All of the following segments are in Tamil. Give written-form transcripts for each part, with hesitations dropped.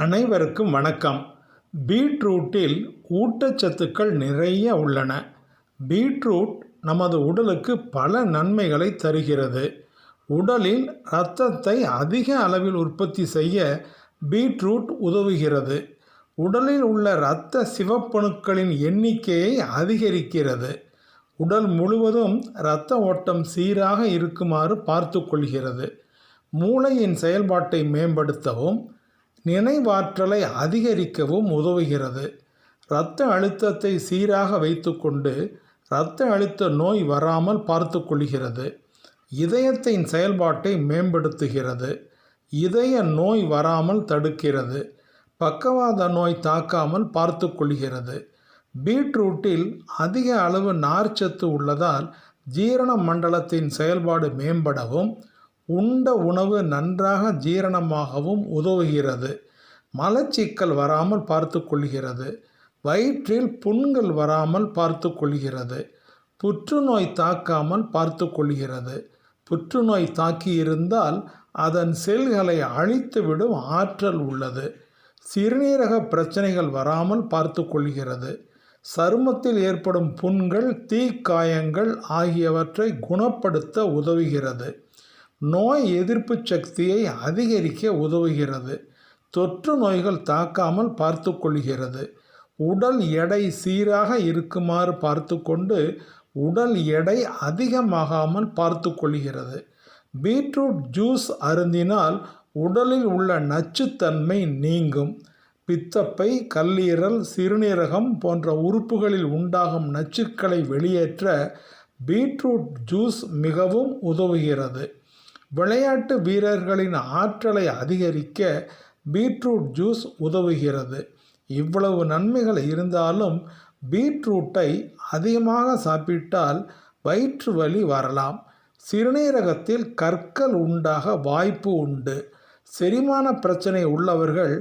அனைவருக்கும் வணக்கம். பீட்ரூட்டில் ஊட்டச்சத்துக்கள் நிறைய உள்ளன. பீட்ரூட் நமது உடலுக்கு பல நன்மைகளை தருகிறது. உடலில் இரத்தத்தை அதிக அளவில் உற்பத்தி செய்ய பீட்ரூட் உதவுகிறது. உடலில் உள்ள இரத்த சிவப்பணுக்களின் எண்ணிக்கையை அதிகரிக்கிறது. உடல் முழுவதும் இரத்த ஓட்டம் சீராக இருக்குமாறு பார்த்து கொள்கிறது. மூளையின் செயல்பாட்டை மேம்படுத்தவும் நினைவாற்றலை அதிகரிக்கவும் உதவுகிறது. இரத்த அழுத்தத்தை சீராக வைத்துக்கொண்டு இரத்த அழுத்த நோய் வராமல் பார்த்து கொள்கிறது. இதயத்தின் செயல்பாட்டை மேம்படுத்துகிறது. இதய நோய் வராமல் தடுக்கிறது. பக்கவாத நோய் தாக்காமல் பார்த்து கொள்கிறது. பீட்ரூட்டில் அதிக அளவு நார்ச்சத்து உள்ளதால் ஜீரண மண்டலத்தின் செயல்பாடு மேம்படவும் உண்ட உணவு நன்றாக ஜீரணமாகவும் உதவுகிறது. மலச்சிக்கல் வராமல் பார்த்து கொள்கிறது. வயிற்றில் புண்கள் வராமல் பார்த்து கொள்கிறது. புற்றுநோய் தாக்காமல் பார்த்து கொள்கிறது. புற்றுநோய் தாக்கியிருந்தால் அதன் செல்களை அழித்துவிடும் ஆற்றல் உள்ளது. சிறுநீரக பிரச்சனைகள் வராமல் பார்த்து கொள்கிறது. சருமத்தில் ஏற்படும் புண்கள், தீக்காயங்கள் ஆகியவற்றை குணப்படுத்த உதவுகிறது. நோய் எதிர்ப்பு சக்தியை அதிகரிக்க உதவுகிறது. தொற்று நோய்கள் தாக்காமல் பார்த்து கொள்கிறது. உடல் எடை சீராக இருக்குமாறு பார்த்து கொண்டு உடல் எடை அதிகமாகாமல் பார்த்து கொள்கிறது. பீட்ரூட் ஜூஸ் அருந்தினால் உடலில் உள்ள நச்சுத்தன்மை நீங்கும். பித்தப்பை, கல்லீரல், சிறுநீரகம் போன்ற உறுப்புகளில் உண்டாகும் நச்சுக்களை வெளியேற்ற பீட்ரூட் ஜூஸ் மிகவும் உதவுகிறது. விளையாட்டு வீரர்களின் ஆற்றலை அதிகரிக்க பீட்ரூட் ஜூஸ் உதவுகிறது. இவ்வளவு நன்மைகள் இருந்தாலும் பீட்ரூட்டை அதிகமாக சாப்பிட்டால் வயிற்று வலி வரலாம். சிறுநீரகத்தில் கற்கள் உண்டாக வாய்ப்பு உண்டு. செரிமான பிரச்சனை உள்ளவர்கள்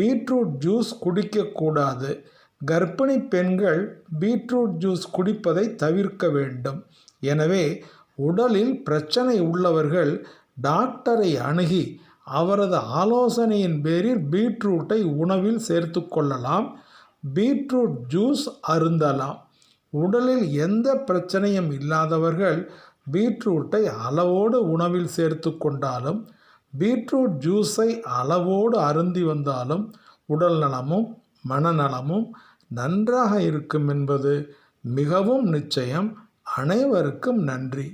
பீட்ரூட் ஜூஸ் குடிக்கக்கூடாது. கர்ப்பிணி பெண்கள் பீட்ரூட் ஜூஸ் குடிப்பதை தவிர்க்க வேண்டும். எனவே உடலில் பிரச்சனை உள்ளவர்கள் டாக்டரை அணுகி அவரது ஆலோசனையின் பேரில் பீட்ரூட்டை உணவில் சேர்த்து கொள்ளலாம். பீட்ரூட் ஜூஸ் அருந்தலாம். உடலில் எந்த பிரச்சனையும் இல்லாதவர்கள் பீட்ரூட்டை அளவோடு உணவில் சேர்த்து கொண்டாலும் பீட்ரூட் ஜூஸை அளவோடு அருந்தி வந்தாலும் உடல் நலமும் மனநலமும் நன்றாக இருக்கும் என்பது மிகவும் நிச்சயம். அனைவருக்கும் நன்றி.